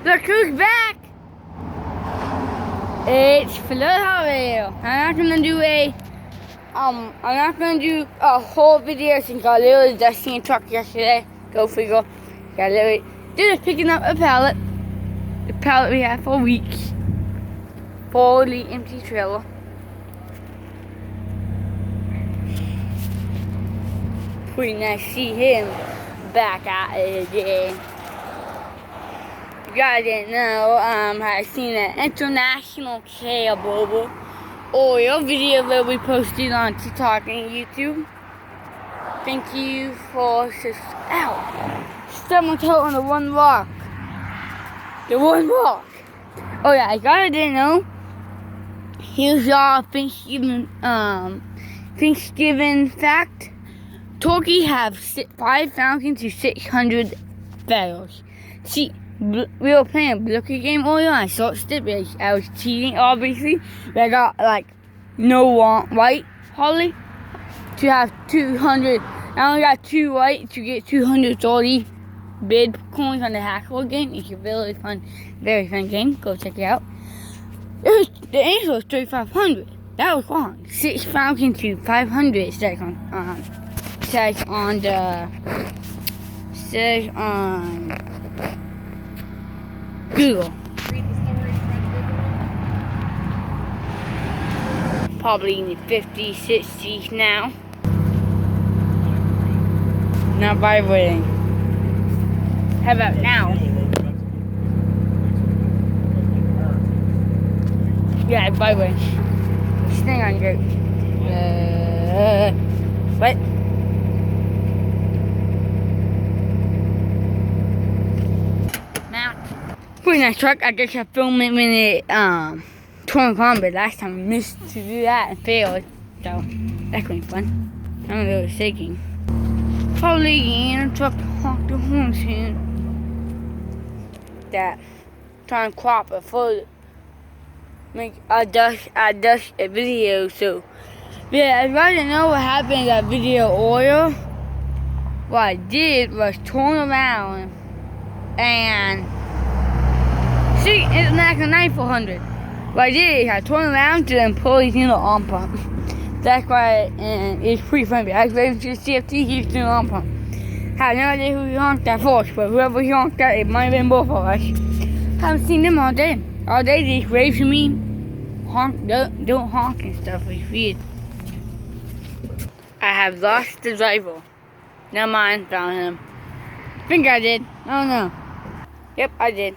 Look who's back! It's Fleur. I'm not gonna do a whole video since I literally just seen a truck yesterday. Go figure. Got literally just picking up a pallet. The pallet we had for weeks. Fully empty trailer. Pretty nice to see him back at it again. You guys didn't know, I seen an international cable oil video that we posted on TikTok and YouTube. Thank you for someone on the one rock. The one rock. Oh yeah, you guys didn't know. Here's your Thanksgiving fact. Turkey have 5,000 to 600 barrels. See, we were playing a Blicky game earlier. I searched it, but I was cheating, obviously. But I got like no white hardly to have 200. I only got 2 white to get 230 bid coins on the Hackle game. It's a very fun game. Go check it out. The answer was 3,500. That was wrong. 6,000 to 500 says on Google. Probably in the 50s, 60s now. Not vibrating. How about now? Yeah, it's vibrating. Staying on your. What? Pretty nice truck. I guess I filmed it when it turned on, but last time I missed to do that and failed. So that's gonna be fun. I'm a little shaking. Probably in a truck to honk the horn soon. That trying to crop a photo. Make a video. So yeah, if I didn't know what happened in that video earlier, what I did was turn around and see, it's like a 9400. What I did is I turned around to then pull his little arm pump. That's why, and it's pretty funny. I was waiting to see if he used the arm pump. Had no idea who he honked at first, but whoever he honked at, it might have been both of us. Haven't seen them all day. All day they just wave to me, honk, don't honk and stuff. It's weird. I have lost the driver. Never mind, found him. I think I did. Oh no. Yep, I did.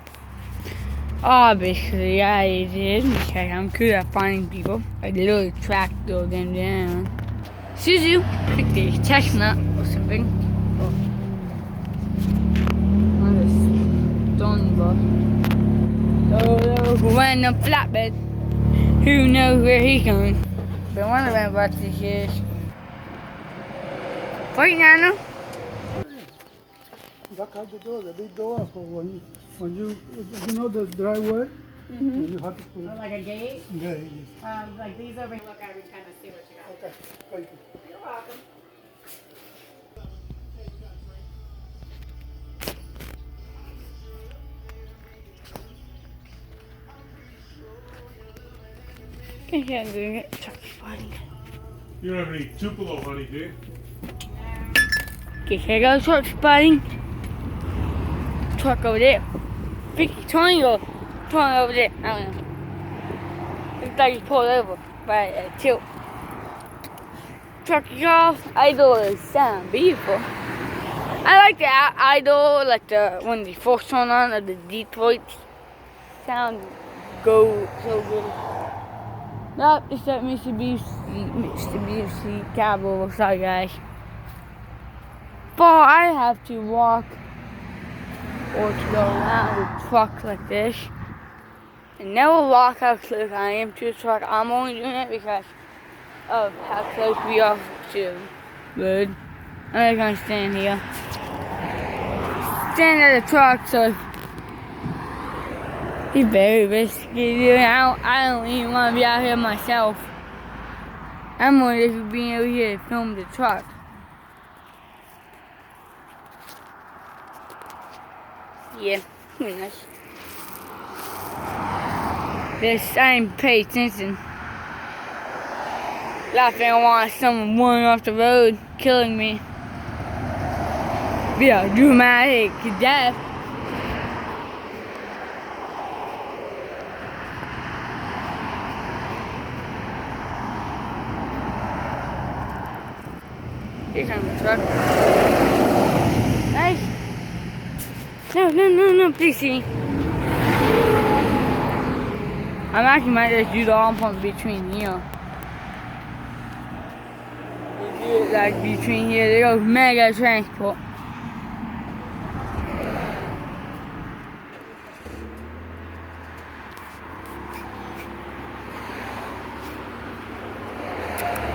Obviously, I did, because I'm good at finding people. I literally tracked them down. Suzu, I think there's chestnut or something. On the stone block. Oh, random flatbed. Who knows where he's going? Been wondering about this is. Right, Nana? Duck out the door, the big door for when you know the driveway, you have to put like a gate? Yeah. Like these over here. Look, I can kind of see what you got. Okay, thank you. You're welcome. Yeah, doing it. Truck spotting. You don't have any Tupelo honey, do you? Okay, here goes truck spotting. Truck over there. Tony over there. I don't know. Looks like he pulled over by a tilt. Truck is off. Idol sound beautiful. I like the Idol, like the when the first one on, like the Detroit sound go so good. Nope, it's that Mr. Busey cowboy. Sorry guys. But I have to walk or to go around with a truck like this. And never walk how close I am to the truck. I'm only doing it because of how close we are to the road. I'm not gonna stand here. Stand at the truck, so it's very risky. I don't even want to be out here myself. I'm only just being over here to film the truck. Yeah, pretty nice. Yes, I ain't paying attention. Laughing while someone running off the road, killing me. Yeah, dramatic death. Here comes the truck. Nice. No, please see. I'm actually might just do the arm pump between here. Like between here, there goes mega transport.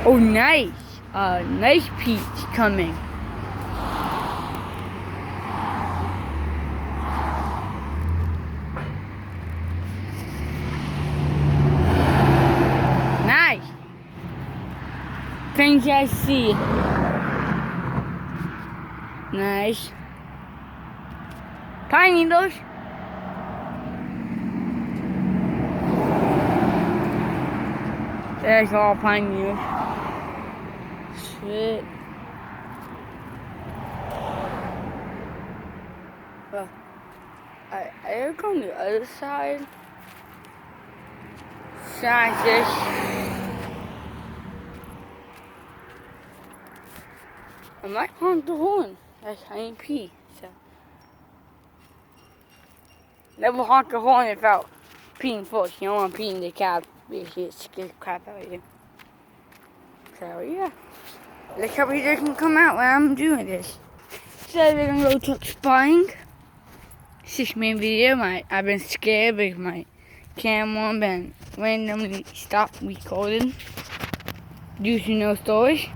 Oh, nice. Nice peach coming. Nice. Things I see. Nice. Pine needles. There's all pine needles. Shit. Well, I look on the other side. Besides this. I might honk the horn. That's I ain't pee. So never honk the horn without peeing first. You don't want to pee in the cab because it scares the crap out of you. So yeah. Let's hope he doesn't come out when I'm doing this. So we're gonna go truck spying. 6-minute video. I've been scared because my camera been randomly stopped recording due to no storage.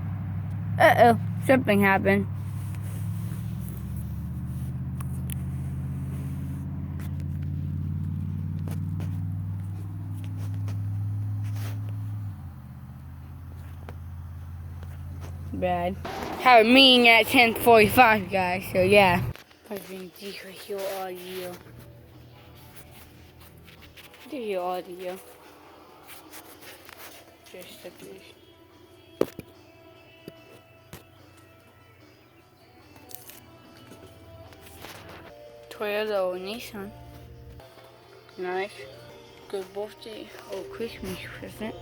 Uh-oh, something happened. Bad. Have a meeting at 10:45, guys, so yeah. I'm going to hear audio. Do your audio. Just a bit. Toyota or Nissan. Nice. Good birthday or Christmas present.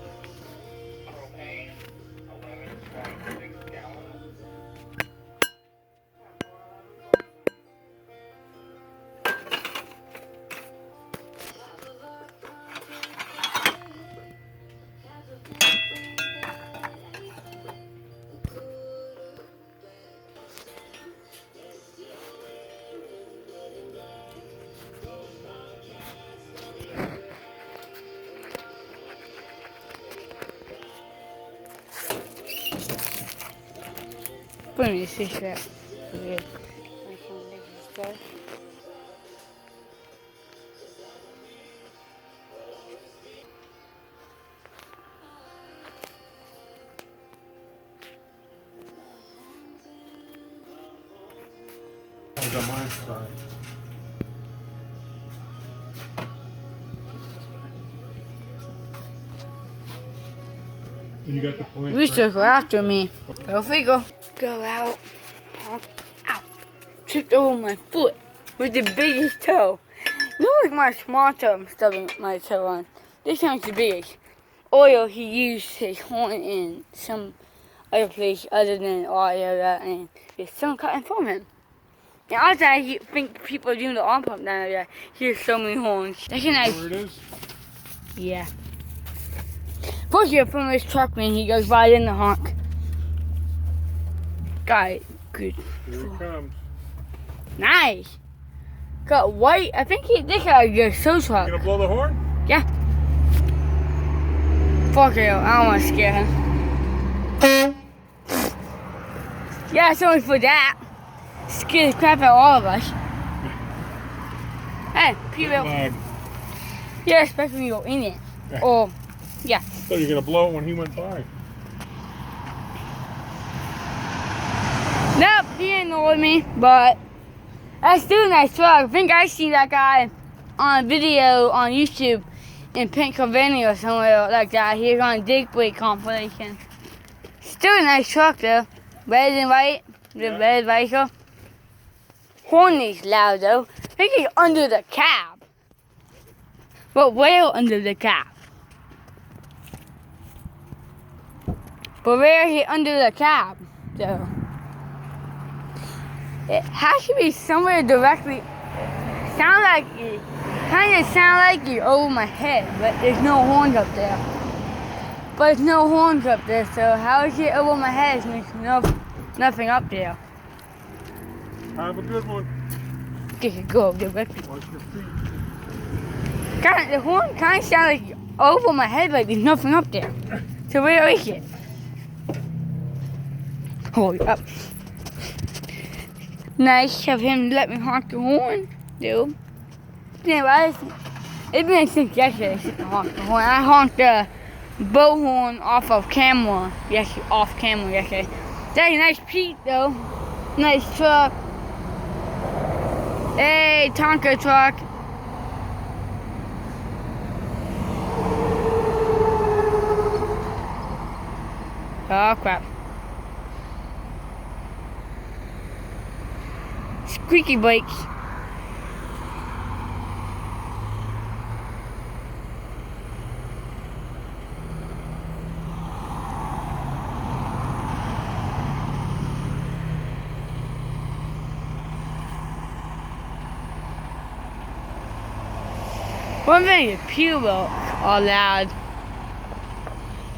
Put me a cigarette. Weird. I got mine started. You got the point. You took her after me. Go figure. Go out. Ow. Tripped over my foot with the biggest toe. You know, like my small toe I'm stubbing my toe on. This time's the biggest. Oil, he used his horn in some other place other than our area, and there's some cutting from him. And also, I think people are doing the arm pump down there. Here's so many horns. That's a nice. Where it is? Yeah. First year from this truck, man, he goes right in the honk. Got it. Good. Here it comes. Nice. Got white. I think this guy goes so You truck. gonna blow the horn? Yeah. Fuck it. I don't want to scare him. Yeah, it's only for that. Scare the crap out of all of us. Hey, people. Loud. Yeah, especially when you go in it. Or, yeah. So you're gonna blow it when he went by. Nope, he didn't know with me, but that's still a nice truck. I think I seen that guy on a video on YouTube, in Pennsylvania or somewhere like that. He was on a dig brake compilation. Still a nice truck though. Red and white. The Yeah. red visor. Horn is loud though. I think he's under the cab. But where under the cab? But where is he under the cab? So it has to be somewhere directly. Sound like it kind of sound like you're over my head, but there's no horns up there. But there's no horns up there, so how is it over my head? There's nothing up there. Have a good one. Get your go, get back. Watch your feet. The horn kind of sounds like over my head, but there's nothing up there. So where is it? Hold up. Nice of him to let me honk the horn, dude. Anyway, it's been since yesterday since I honked the horn. I honked the boat horn off camera yesterday. That's a nice Pete though. Nice truck. Hey, Tonka truck. Oh crap. Squeaky brakes. One thing, the pew are loud.